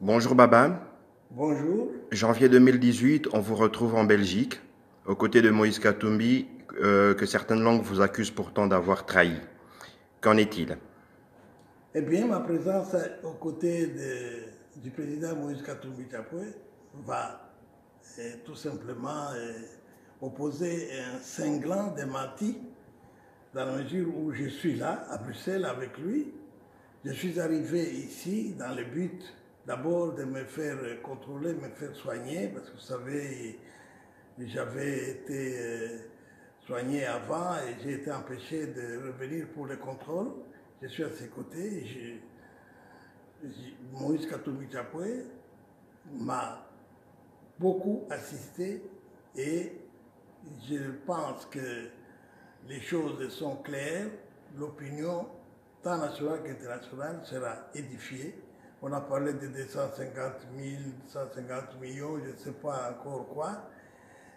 Bonjour Baba, Bonjour. janvier 2018, on vous retrouve en Belgique, aux côtés de Moïse Katumbi, que certaines langues vous accusent pourtant d'avoir trahi. Qu'en est-il? Eh bien, ma présence aux côtés du président Moïse Katumbi Chapwe va tout simplement opposer un cinglant démenti dans la mesure où je suis là, à Bruxelles, avec lui. Je suis arrivé ici dans le but d'abord de me faire contrôler, me faire soigner, parce que vous savez, j'avais été soigné avant et j'ai été empêché de revenir pour le contrôle. Je suis à ses côtés. Moïse Katumbi Chapwe m'a beaucoup assisté et je pense que les choses sont claires. L'opinion, tant nationale qu'internationale, sera édifiée. On a parlé de 250 000, 150 millions, je ne sais pas encore quoi.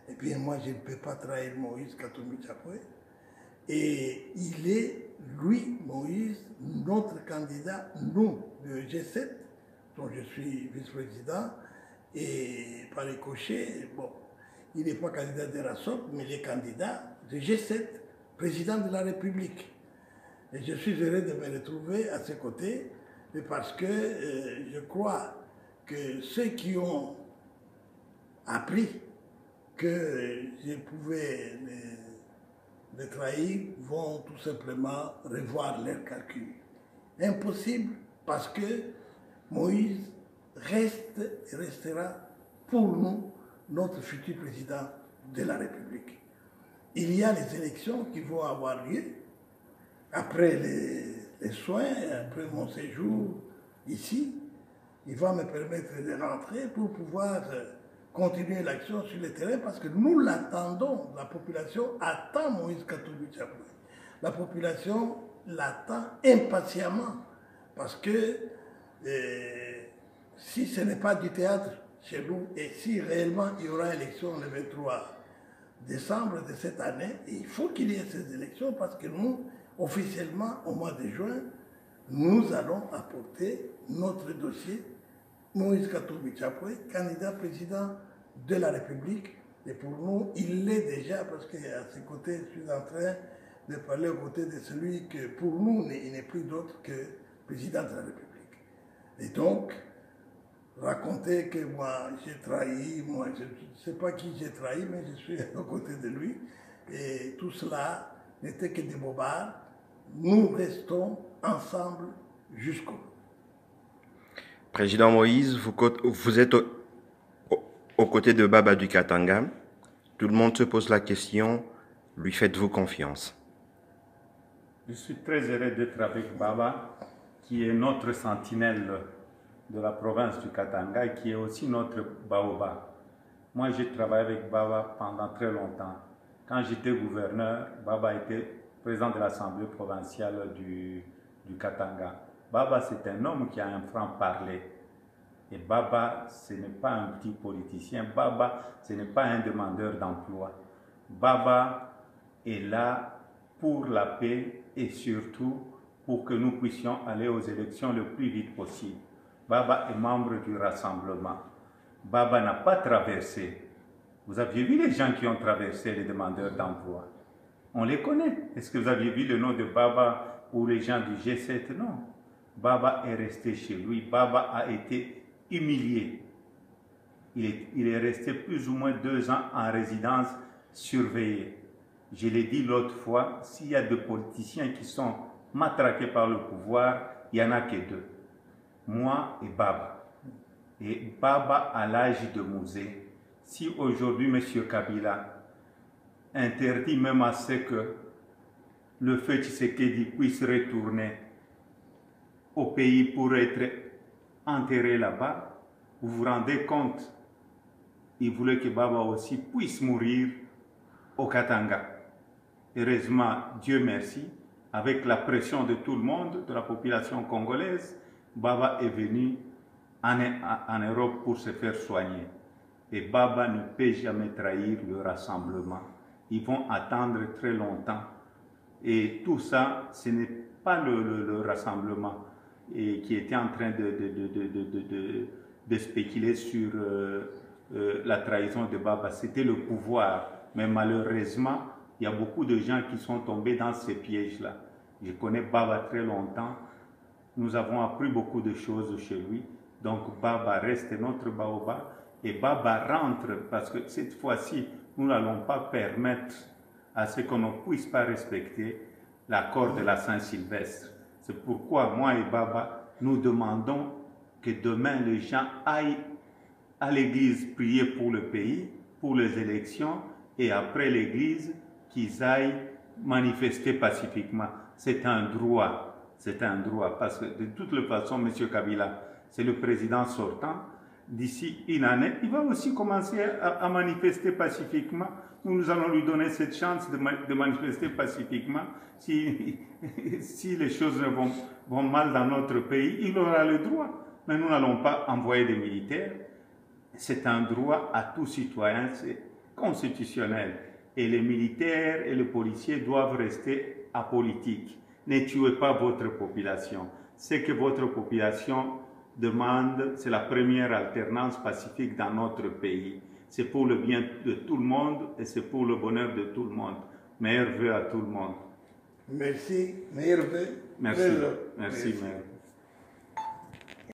Et bien, moi, je ne peux pas trahir Moïse Katumbi Chapwe. Et il est, lui, Moïse, notre candidat, nous, le G7, dont je suis vice-président, et par ricochet, bon, il n'est pas candidat de la sorte, mais il est candidat du G7, président de la République. Et je suis heureux de me retrouver à ses côtés, parce que je crois que ceux qui ont appris que je pouvais les trahir vont tout simplement revoir leurs calculs. Impossible parce que Moïse reste et restera pour nous notre futur président de la République. Il y a les élections qui vont avoir lieu après les soins, après mon séjour ici. Il va me permettre de rentrer pour pouvoir continuer l'action sur le terrain parce que nous l'attendons. La population attend Moïse Katumbi Chapwe. La population l'attend impatiemment parce que si ce n'est pas du théâtre chez nous et si réellement il y aura élection le 23 décembre de cette année, il faut qu'il y ait ces élections parce que nous, officiellement, au mois de juin, nous allons apporter notre dossier Moïse Katumbi Chapwe, candidat président de la République. Et pour nous, il l'est déjà parce qu'à ses côtés, je suis en train de parler aux côtés de celui que pour nous, il n'est plus d'autre que président de la République. Et donc, raconter que moi j'ai trahi, moi je ne sais pas qui j'ai trahi, mais je suis aux côtés de lui. Et tout cela n'était que des bobards. Nous restons ensemble jusqu'au bout. Président Moïse, vous êtes aux côtés de Baba du Katanga. Tout le monde se pose la question, lui faites-vous confiance? Je suis très heureux d'être avec Baba, qui est notre sentinelle de la province du Katanga et qui est aussi notre baobab. Moi, j'ai travaillé avec Baba pendant très longtemps. Quand j'étais gouverneur, Baba était président de l'Assemblée provinciale du Katanga. Baba, c'est un homme qui a un franc-parler. Et Baba, ce n'est pas un petit politicien. Baba, ce n'est pas un demandeur d'emploi. Baba est là pour la paix et surtout pour que nous puissions aller aux élections le plus vite possible. Baba est membre du rassemblement. Baba n'a pas traversé. Vous aviez vu les gens qui ont traversé, les demandeurs d'emploi? On les connaît. Est-ce que vous aviez vu le nom de Baba ou les gens du G7? Non. Baba est resté chez lui. Baba a été humilié. Il est resté plus ou moins 2 ans en résidence surveillée. Je l'ai dit l'autre fois, s'il y a deux politiciens qui sont matraqués par le pouvoir, il n'y en a que deux. Moi et Baba. Et Baba à l'âge de Mouzé. Si aujourd'hui M. Kabila interdit même à ce que le feu Tshisekedi puisse retourner au pays pour être enterré là-bas, vous vous rendez compte, il voulait que Baba aussi puisse mourir au Katanga. Heureusement, Dieu merci, avec la pression de tout le monde, de la population congolaise, Baba est venu en Europe pour se faire soigner. Et Baba ne peut jamais trahir le rassemblement. Ils vont attendre très longtemps. Et tout ça, ce n'est pas le rassemblement qui était en train de spéculer sur la trahison de Baba. C'était le pouvoir. Mais malheureusement, il y a beaucoup de gens qui sont tombés dans ces pièges-là. Je connais Baba très longtemps. Nous avons appris beaucoup de choses chez lui. Donc Baba reste notre baobab. Et Baba rentre parce que cette fois-ci, nous n'allons pas permettre à ce qu'on ne puisse pas respecter l'accord de la Saint-Sylvestre. C'est pourquoi moi et Baba, nous demandons que demain les gens aillent à l'église prier pour le pays, pour les élections, et après l'église, qu'ils aillent manifester pacifiquement. C'est un droit. C'est un droit, parce que de toute façon, M. Kabila, c'est le président sortant. D'ici une année, il va aussi commencer à manifester pacifiquement. Nous allons lui donner cette chance de manifester pacifiquement. Si les choses vont mal dans notre pays, il aura le droit. Mais nous n'allons pas envoyer des militaires. C'est un droit à tout citoyen, c'est constitutionnel. Et les militaires et les policiers doivent rester apolitiques. Ne tuez pas votre population. Ce que votre population demande, c'est la première alternance pacifique dans notre pays. C'est pour le bien de tout le monde et c'est pour le bonheur de tout le monde. Meilleurs vœux à tout le monde. Merci, meilleurs vœux. Merci, merci, merci.